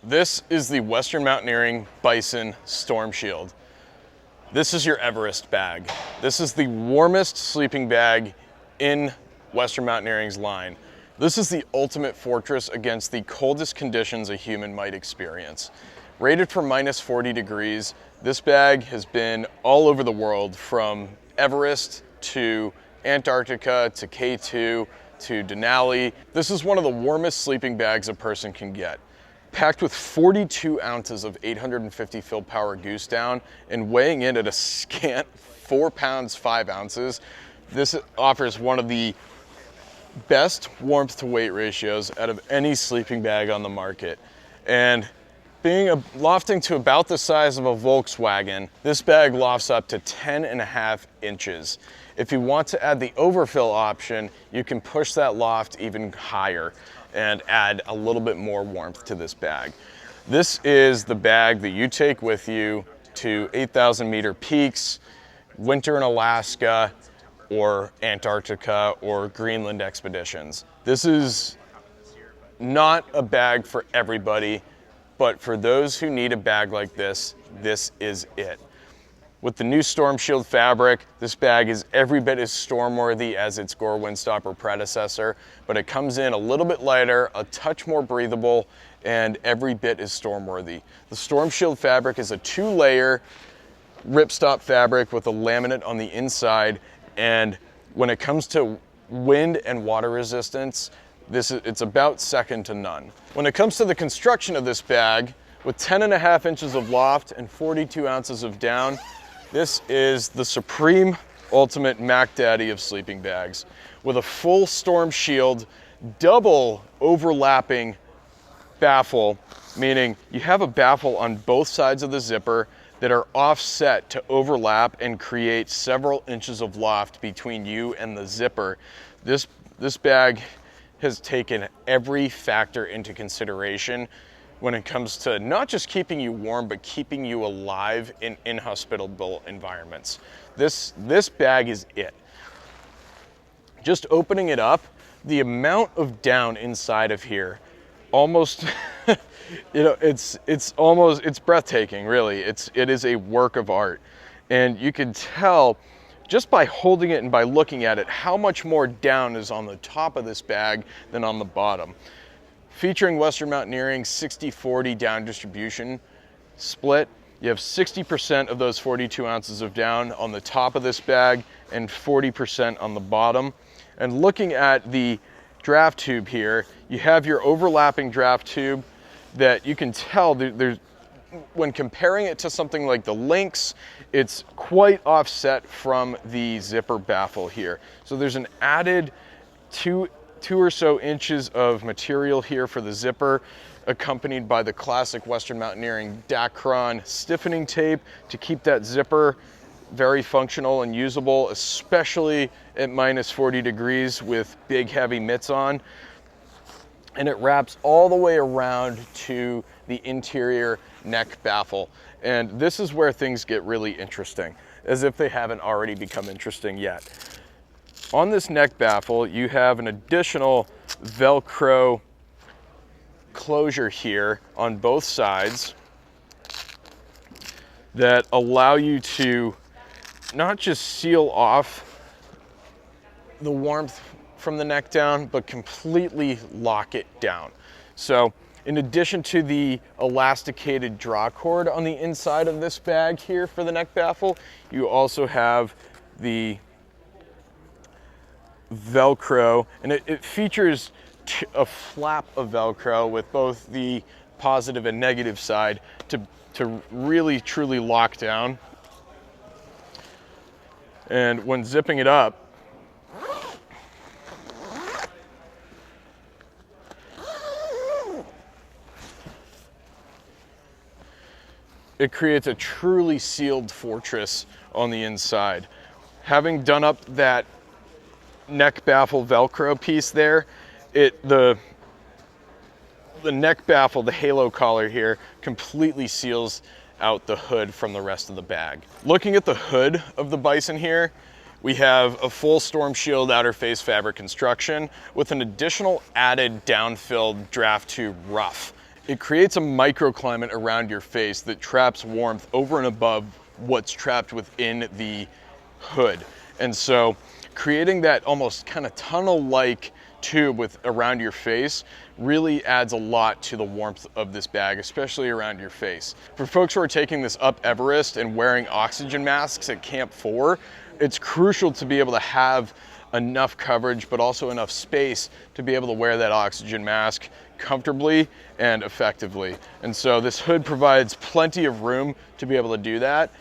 This is the Western Mountaineering Bison StormShield. This is your Everest bag. This is the warmest sleeping bag in Western Mountaineering's line. This is the ultimate fortress against the coldest conditions a human might experience. Rated for -40 degrees, this bag has been all over the world, from Everest to Antarctica to K2 to Denali. This is one of the warmest sleeping bags a person can get. Packed with 42 ounces of 850 fill power goose down and weighing in at a scant 4 pounds 5 ounces, this offers one of the best warmth to weight ratios out of any sleeping bag on the market. And lofting to about the size of a Volkswagen, this bag lofts up to 10.5 inches. If you want to add the overfill option, you can push that loft even higher and add a little bit more warmth to this bag. This is the bag that you take with you to 8,000 meter peaks, winter in Alaska, or Antarctica, or Greenland expeditions. This is not a bag for everybody, but for those who need a bag like this, this is it. With the new StormShield Fabric, this bag is every bit as storm-worthy as its Gore Windstopper predecessor, but it comes in a little bit lighter, a touch more breathable, and every bit as storm-worthy. The StormShield Fabric is a 2-layer ripstop fabric with a laminate on the inside, and when it comes to wind and water resistance, it's about second to none. When it comes to the construction of this bag, with 10.5 inches of loft and 42 ounces of down, this is the supreme ultimate Mac Daddy of sleeping bags. With a full StormShield, double overlapping baffle, meaning you have a baffle on both sides of the zipper that are offset to overlap and create several inches of loft between you and the zipper. This bag has taken every factor into consideration when it comes to not just keeping you warm, but keeping you alive in inhospitable environments. This bag is it. Just opening it up, the amount of down inside of here, almost, it's breathtaking, really. It is a work of art. And you can tell just by holding it and by looking at it how much more down is on the top of this bag than on the bottom. Featuring Western Mountaineering 60-40 down distribution split, you have 60% of those 42 ounces of down on the top of this bag and 40% on the bottom. And looking at the draft tube here, you have your overlapping draft tube that you can tell when comparing it to something like the Lynx, it's quite offset from the zipper baffle here. So there's an added two or so inches of material here for the zipper, accompanied by the classic Western Mountaineering Dacron stiffening tape to keep that zipper very functional and usable, especially at -40 degrees with big heavy mitts on. And it wraps all the way around to the interior neck baffle. And this is where things get really interesting, as if they haven't already become interesting yet. On this neck baffle, you have an additional Velcro closure here on both sides that allow you to not just seal off the warmth from the neck down, but completely lock it down. So in addition to the elasticated draw cord on the inside of this bag here for the neck baffle, you also have the Velcro, and it features a flap of Velcro with both the positive and negative side to really truly lock down. And when zipping it up, it creates a truly sealed fortress on the inside. Having done up that neck baffle Velcro piece there, the neck baffle, the halo collar here, completely seals out the hood from the rest of the bag. Looking at the hood of the Bison here, we have a full StormShield outer face fabric construction with an additional added down-filled draft tube ruff. It creates a microclimate around your face that traps warmth over and above what's trapped within the hood. And so creating that almost kind of tunnel-like tube around your face really adds a lot to the warmth of this bag, especially around your face. For folks who are taking this up Everest and wearing oxygen masks at Camp 4, it's crucial to be able to have enough coverage, but also enough space to be able to wear that oxygen mask comfortably and effectively. And so this hood provides plenty of room to be able to do that.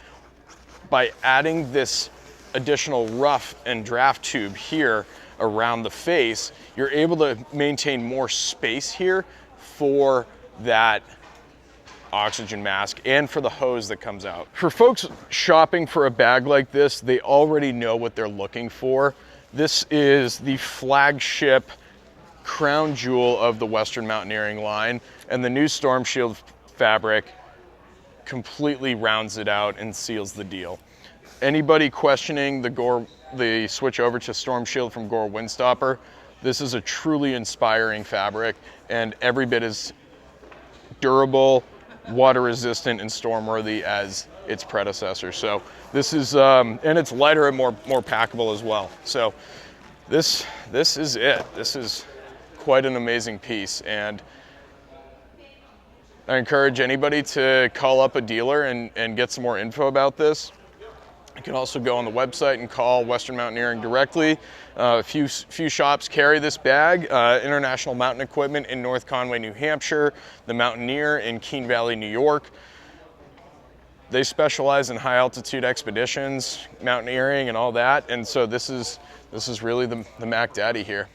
By adding this additional rough and draft tube here around the face, you're able to maintain more space here for that oxygen mask and for the hose that comes out. For folks shopping for a bag like this, they already know what they're looking for. This is the flagship crown jewel of the Western Mountaineering line, and the new StormShield Fabric completely rounds it out and seals the deal. Anybody questioning the switch over to StormShield from Gore Windstopper, this is a truly inspiring fabric and every bit as durable, water resistant, and storm worthy as its predecessor. So this is, and it's lighter and more packable as well. So this is it. This is quite an amazing piece, and I encourage anybody to call up a dealer and get some more info about this. You can also go on the website and call Western Mountaineering directly. A few shops carry this bag. International Mountain Equipment in North Conway, New Hampshire. The Mountaineer in Keene Valley, New York. They specialize in high altitude expeditions, mountaineering, and all that. And so this is really the Mac Daddy here.